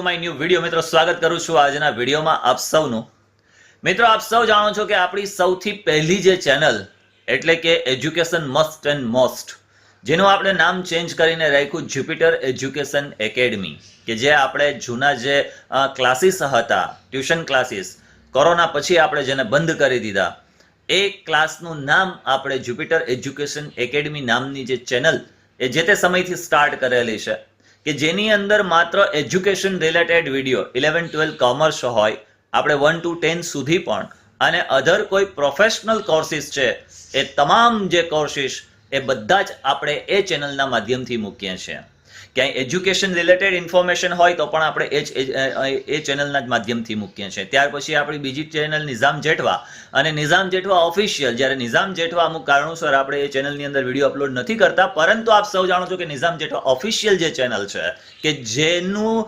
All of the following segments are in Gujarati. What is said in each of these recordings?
To my new video. મિત્રો સ્વાગત કરું છું આજના વિડીયોમાં આપ સૌનું. મિત્રો આપ સૌ જાણો છો કે આપણી સૌથી પહેલી જે ચેનલ એટલે કે એજ્યુકેશન મસ્ટ એન્ડ મોસ્ટ, જેનું આપણે નામ ચેન્જ કરીને રાખ્યું જ્યુપિટર એજ્યુકેશન એકેડમી, કે જે આપણે જૂના જે ક્લાસીસ હતા, ટ્યુશન ક્લાસીસ, કોરોના પછી આપણે જેને બંધ કરી દીધા, એ ક્લાસનું નામ આપણે જ્યુપિટર એજ્યુકેશન એકેડમી નામની જે ચેનલ એ જે તે સમયથી સ્ટાર્ટ કરેલી છે, કે જેની અંદર માત્ર એજ્યુકેશન રિલેટેડ વિડીયો 11-12 કોમર્સ હોય, આપણે 1 to 10 સુધી પણ, અને અધર કોઈ પ્રોફેશનલ કોર્સિસ છે એ તમામ જે કોર્સિસ એ બધા જ આપણે એ ચેનલના માધ્યમથી મૂકીએ છીએ. ક્યાંય એજ્યુકેશન રિલેટેડ ઇન્ફોર્મેશન હોય તો પણ આપણે એ ચેનલના જ માધ્યમથી મૂકીએ છીએ. ત્યાર પછી આપણી બીજી ચેનલ નિઝામ જેઠવા, અને નિઝામ જેઠવા ઓફિશિયલ. જ્યારે નિઝામ જેઠવા અમુક કારણોસર આપણે એ ચેનલની અંદર વિડીયો અપલોડ નથી કરતા, પરંતુ આપ સૌ જાણો છો કે નિઝામ જેઠવા ઓફિશિયલ જે ચેનલ છે, કે જેનું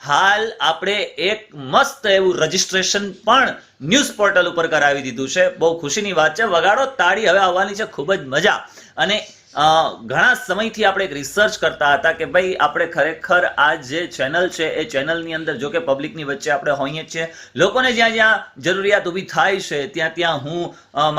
હાલ આપણે એક મસ્ત એવું રજીસ્ટ્રેશન પણ ન્યૂઝ પોર્ટલ ઉપર કરાવી દીધું છે. બહુ ખુશીની વાત છે. વગાડો તાળી, હવે આવવાની છે ખૂબ જ મજા. અને ઘણા સમયથી આપણે એક રિસર્ચ કરતા હતા કે ભાઈ આપણે ખરેખર આ જે ચેનલ છે એ ચેનલની અંદર, જો કે પબ્લિકની વચ્ચે આપણે હોઈએ છીએ, લોકોને જ્યાં જ્યાં જરૂરિયાત ઊભી થાય છે ત્યાં ત્યાં હું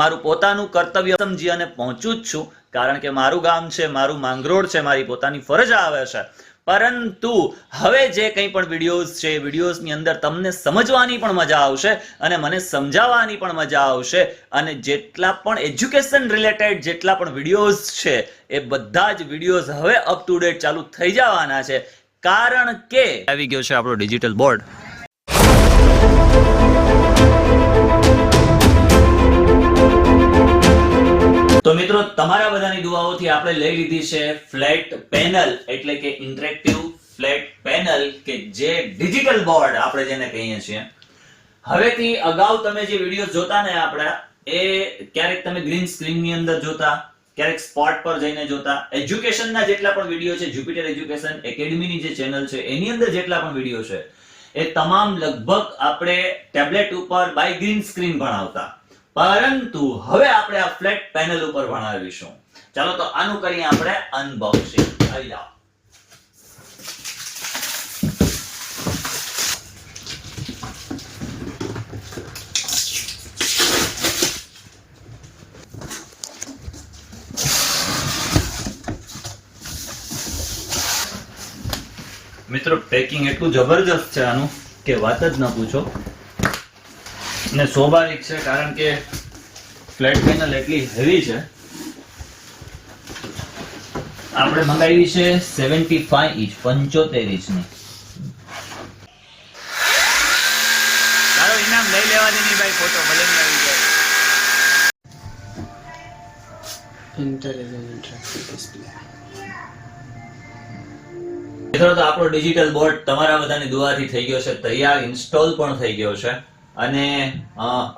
મારું પોતાનું કર્તવ્ય સમજી અને પહોંચું જ છું, કારણ કે મારું ગામ છે, મારું માંગરોળ છે, મારી પોતાની ફરજ આવે છે. પરંતુ હવે જે કંઈ પણ વિડીયોઝ છે, વિડીયોઝની અંદર તમને સમજવાની પણ મજા આવશે અને મને સમજાવવાની પણ મજા આવશે. અને જેટલા પણ એજ્યુકેશન રિલેટેડ જેટલા પણ વિડીયોઝ છે એ બધા જ વિડીયોઝ હવે અપ ટુ ડેટ ચાલુ થઈ જવાના છે, કારણ કે આવી ગયો છે આપણો ડિજિટલ બોર્ડ. તો મિત્રો, તમારા બધાની દુઆઓથી આપણે લઈ લીધી છે ફ્લેટ પેનલ, એટલે કે ઇન્ટરેક્ટિવ ફ્લેટ પેનલ, કે જે ડિજિટલ બોર્ડ આપણે જેને કહીએ છીએ. હવેથી અગાઉ તમે જે વિડીયો જોતા ને આપણા, એ ક્યારેક તમે ગ્રીન સ્ક્રીનની અંદર જોતા, ક્યારેક સ્પોટ પર જઈને જોતા. એજ્યુકેશનના જેટલા પણ વિડીયો છે, જ્યુપિટર એજ્યુકેશન એકેડમીની જે ચેનલ છે એની અંદર જેટલા પણ વિડીયો છે એ તમામ લગભગ આપણે ટેબ્લેટ ઉપર બાય ગ્રીન સ્ક્રીન ભણાવતા, પરંતુ હવે આપણે આ ફ્લેટ પેનલ ઉપર ભણાવીશું. ચાલો તો આનું કરીએ આપણે અનબોક્સિંગ. આવી જાઓ. મિત્રો, પેકિંગ એટલું જબરજસ્ત છે આનું કે વાત જ ન પૂછો. ને સ્વાભાવિક છે, કારણ કે ફ્લેટ પેનલ એટલી હેવી છે. આપણે મંગાવી છે 75 ઇંચ, 75 ઇંચની. તારો ઇનામ લઈ લેવા દેની ભાઈ, ફોટો ભલે ન આવી જાય. મિત્રો, તો આપણો ડિજિટલ બોર્ડ તમારા બધાની દુઆથી થઈ ગયો છે તૈયાર, ઇન્સ્ટોલ પણ થઈ ગયો છે. અને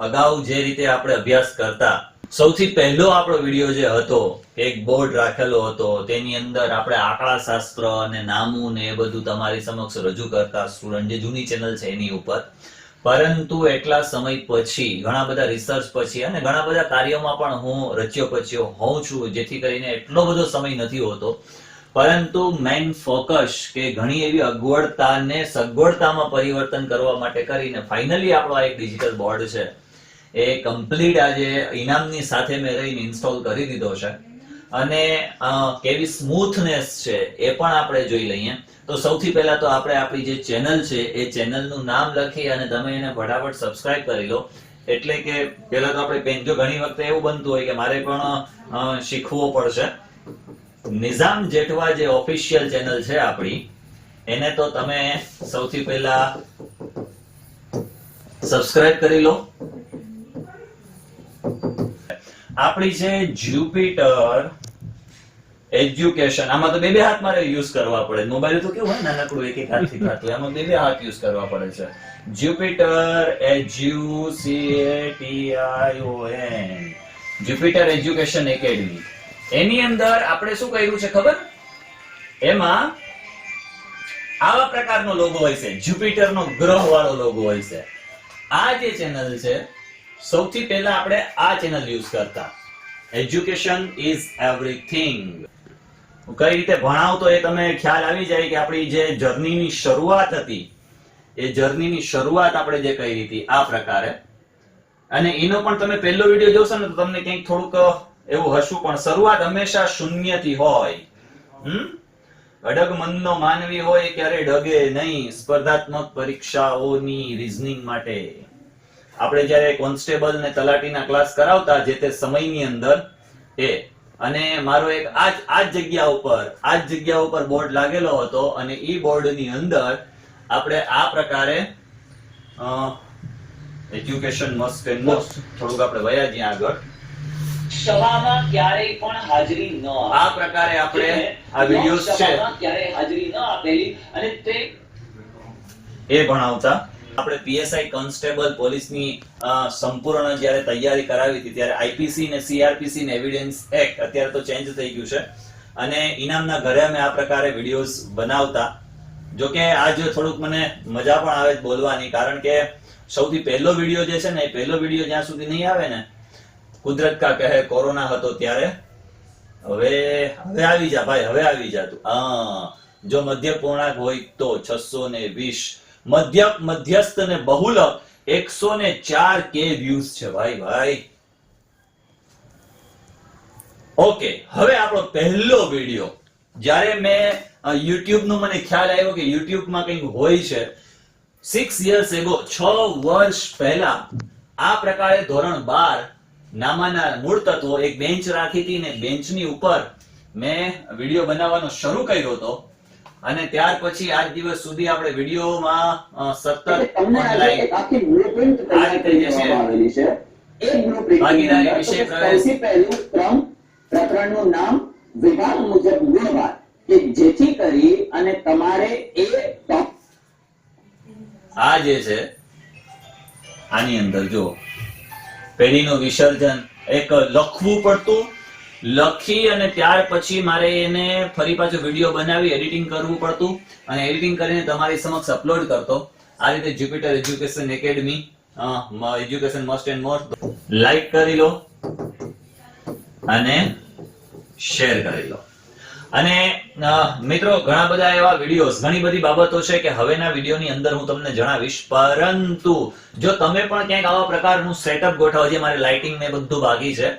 અગાઉ જે રીતે આપણે અભ્યાસ કરતા, સૌથી પહેલો આપણો વિડીયો જે હતો, એક બોર્ડ રાખેલો હતો, તેની અંદર આપણે આંકડા શાસ્ત્ર અને નામું ને એ બધું તમારી સમક્ષ રજૂ કરતા સ્ટુડન્ટ, જે જૂની ચેનલ છે એની ઉપર. પરંતુ એટલા સમય પછી, ઘણા બધા રિસર્ચ પછી અને ઘણા બધા કાર્યોમાં પણ હું રચ્યો પચ્યો હોઉં છું, જેથી કરીને એટલો બધો સમય નથી હોતો. પરંતુ મેઇન ફોકસ કે ઘણી એવી અગવડતાને સગવડતામાં પરિવર્તન કરવા માટે કરીને ફાઇનલી આપણો આ એક ડિજિટલ બોર્ડ છે એ કમ્પ્લીટ આજે ઇનામની સાથે મેં રહીને ઇન્સ્ટોલ કરી દીધો છે. અને કેવી સ્મૂથનેસ છે એ પણ આપણે જોઈ લઈએ. તો સૌથી પહેલા તો આપણે આપણી જે ચેનલ છે એ ચેનલનું નામ લખી અને તમે એને ફટાફટ સબસ્ક્રાઇબ કરી લો. એટલે કે પહેલા તો આપણે જો ઘણી વખતે એવું બનતું હોય કે મારે પણ શીખવું પડશે. નિઝામ જેઠવા જે ઓફિશિયલ ચેનલ છે આપણી, એને તો તમે સૌથી પહેલા સબસ્ક્રાઇબ કરી લો. આપણી છે જ્યુપિટર એજ્યુકેશન. આમાં તો બે હાથ મારે યુઝ કરવા પડે. મોબાઈલ તો કેવું હોય, નાનકડું એક હાથથી થતું, આમાં બે હાથ યુઝ કરવા પડે છે. Jupiter Jupiter Education Academy. એની અંદર આપણે શું કર્યું છે ખબર? એમાં આવા પ્રકારનો લોગો હોય છે, જ્યુપિટરનો ગ્રહ વાળો લોગો હોય છે. આ જે ચેનલ છે, સૌથી પહેલા આપણે આ ચેનલ યુઝ કરતા. Education is everything. કઈ રીતે ભણાવતો એ તમે ખ્યાલ આવી જાય કે આપણી જે જર્નીની શરૂઆત હતી એ જર્નીની શરૂઆત આપણે જે કરી હતી આ પ્રકારે. અને એનો પણ તમે પહેલો વિડીયો જોશો ને તો તમને કંઈક થોડુંક એવું હશું, પણ શરૂઆત હંમેશા શૂન્યથી હોય. અડગ મનનો માનવી હોય ક્યારે ડગે નહીં. સ્પર્ધાત્મક પરીક્ષાઓની રીઝનિંગ માટે આપણે જ્યારે કોન્સ્ટેબલ ને તલાટીના ક્લાસ કરાવતા જે તે સમયની અંદર અને મારો એક આ જ જગ્યા ઉપર બોર્ડ લાગેલો હતો અને ઈ બોર્ડની અંદર આપણે આ પ્રકારે એજ્યુકેશન મસ્ટ એન્ડ મોસ્ટ થોડુંક આપણે વયા જઈએ આગળ. સભામાં ક્યારેય પણ હાજરી ન આ પ્રકારે આપણે આ વિડિયોઝ છે ક્યારેય હાજરી ન આપેલી અને તે એ ભણાવતા. આપણે પીએસઆઈ કોન્સ્ટેબલ પોલીસની સંપૂર્ણ જ્યારે તૈયારી કરાવી હતી ત્યારે આઈપીસી ને સીઆરપીસી ને એવિડન્સ એક્ટ અત્યારે તો ચેન્જ થઈ ગયું છે અને ઇનામના ઘરે અમે આ પ્રકારે વિડિયોઝ બનાવતા. જો કે આજ થોડુંક મને મજા પણ આવે બોલવાની, કારણ કે સૌથી પહેલો વિડિયો જે છે ને એ પહેલો વિડિયો જ્યાં સુધી નહીં આવે ને, કુદરત કા કહે કોરોના હતો ત્યારે, હવે આવી જા ભાઈ, હવે આવી જા તું. જો મધ્ય પૂર્ણાંક હોય તો 620, મધ્યસ્થ ને બહુલક 104 કે વ્યૂઝ છે ભાઈ. ઓકે, હવે આપણો પહેલો વિડિયો જ્યારે મેં YouTube નું મને ખ્યાલ આવ્યો કે YouTube માં કંઈક હોય છે 6 years ago, 6 વર્ષ પહેલા આ પ્રકારે ધોરણ 12 નામાના મૂળ તત્વો એક બેન્ચ રાખી હતી ને બેન્ચની ઉપર મેં વિડિયો બનાવવાનો શરૂ કર્યો હતો અને ત્યાર પછી આજ દિવસ સુધી આપણે વિડિયોમાં સતત ઓનલાઈન આ રીતે જે છે ભાગીદારી વિશે સૌથી પહેલું પ્રકરણનું નામ વિભાગ મુજબ ગુણવાર કે જેથી કરી અને તમારે આ જે છે આની અંદર જો પેઢીનું વિસર્જન એક લખવું પડતું, લખી અને ત્યાર પછી મારે એને ફરી પાછો વિડિયો બનાવી એડિટિંગ કરવું પડતું અને એડિટિંગ કરીને તમારી સમક્ષ અપલોડ કરતો. આ રીતે Jupiter Education academy education must and most like કરી લો અને શેર કરી લો. અને મિત્રો ઘણા બધા એવા વિડિયોઝ, ઘણી બધી બાબતો છે કે હવેના વિડિયોની અંદર હું તમને જણાવીશ, પરંતુ જો તમે પણ ક્યાંક આવા પ્રકારનું સેટઅપ ગોઠવો, જે મારે લાઇટિંગ ને બધું બાકી છે,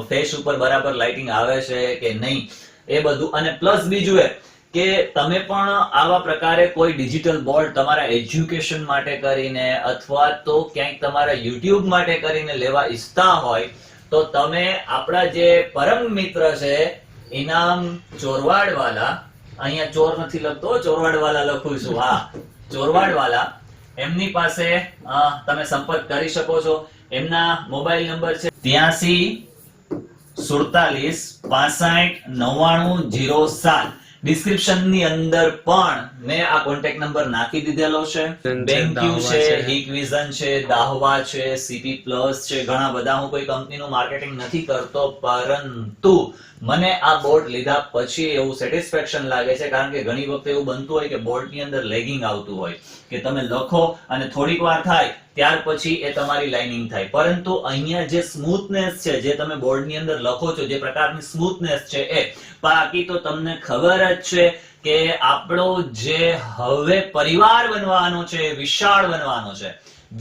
ફેસ ઉપર બરાબર લાઇટિંગ આવે છે કે નહીં એ બધું, અને પ્લસ બીજું એ કે તમે પણ આવા પ્રકારે કોઈ ડિજિટલ બોર્ડ તમારા એજ્યુકેશન માટે કરીને અથવા તો ક્યાંક તમારા YouTube માટે કરીને લેવા ઈચ્છતા હોય તો તમે આપણા જે પરમ મિત્ર છે ઇનામ ચોરવાડવાલા, અહીંયા ચોર નથી લખતો, ચોરવાડવાલા લખું છું, હા ચોરવાડવાલા, એમની પાસે તમે સંપર્ક કરી શકો છો. એમના મોબાઈલ નંબર છે 83 47 65 99 07. ડિસ્ક્રિપ્શન ની અંદર પણ મેં આ કોન્ટેક્ટ નંબર નાખી દીધેલો છે. બેન્ક્યુ છે, હિકવિઝન છે, દાહવા છે, સીપી પ્લસ છે, ઘણા બધા. હું કોઈ કંપનીનું માર્કેટિંગ નથી કરતો, પરંતુ મને આ બોર્ડ લીધા પછી એવું સેટિસ્ફેક્શન લાગે છે, કારણ કે ઘણી વખત એવું બનતું હોય કે બોર્ડની અંદર લેગિંગ આવતું હોય કે તમે લખો અને થોડીક વાર થાય ત્યાર પછી એ તમારી લાઇનિંગ થાય, પરંતુ અહીંયા જે સ્મૂથનેસ છે, જે તમે બોર્ડની અંદર લખો છો, જે પ્રકારની સ્મૂથનેસ છે એ બાકી તો તમને ખબર જ છે કે આપણો જે હવે પરિવાર બનવાનો છે, વિશાળ બનવાનો છે.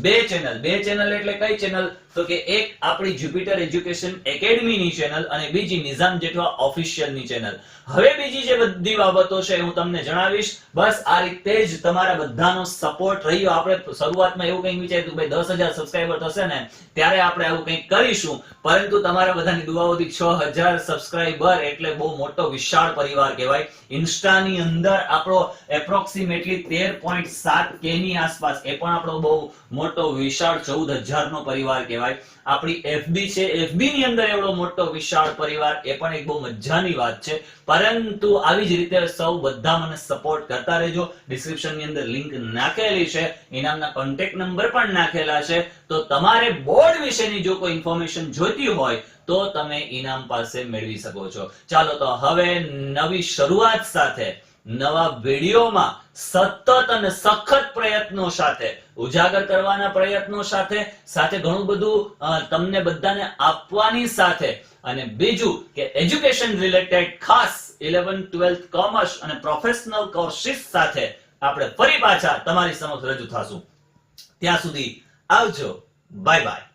બે ચેનલ એટલે કઈ ચેનલ? તો કે એક આપણી જ્યુપિટર એજ્યુકેશન એકેડમીની ચેનલ અને બીજી નિઝામ જેઠવા ઓફિશિયલની ચેનલ. હવે બીજી જે બધી બાબતો છે હું તમને જણાવીશ. બસ આ રીતે જ તમારા બધાનો સપોર્ટ રહ્યો. આપણે શરૂઆતમાં એવું કંઈક વિચાર્યું કે 10,000 સબસ્ક્રાઇબર થશે ને ત્યારે આપણે આવું કંઈક કરીશું, પરંતુ તમારા બધાની દુઆઓથી 6,000 સબસ્ક્રાઇબર એટલે બહુ મોટો વિશાળ પરિવાર કહેવાય. ઇન્સ્ટાની અંદર આપણો એપ્રોક્સિમેટલી 13.7k ની આસપાસ, એ પણ આપણો બહુ મોટો વિશાળ 14,000 નો પરિવાર કહેવાય. આપણી FB છે, FB ની અંદર એવડો મોટો વિશાળ પરિવાર, એ પણ એક બહુ મજાની વાત છે. પરંતુ આવી જ રીતે સૌ બધા મને સપોર્ટ કરતા રહેજો. ડિસ્ક્રિપ્શન ની અંદર લિંક નાખેલી છે, ઇનામના કોન્ટેક્ટ નંબર પણ નાખેલા છે. તો તમારે બોર્ડ વિશેની જો કોઈ ઇન્ફોર્મેશન જોઈતી હોય તો તમે ઇનામ પાસે મેળવી શકો છો. ચાલો તો હવે નવી શરૂઆત સાથે, નવા વિડીયોમાં સતત અને સખત પ્રયત્નો સાથે, ઉજાગર કરવાના પ્રયત્નો સાથે ઘણું બધું તમને બધાને આપવાની સાથે, અને બીજું કે એજ્યુકેશન રિલેટેડ ખાસ 11th 12th કોમર્સ અને પ્રોફેશનલ કોર્સિસ સાથે આપણે ફરી પાછા તમારી સમક્ષ રજૂ થાશું. ત્યાં સુધી આવજો. Bye bye.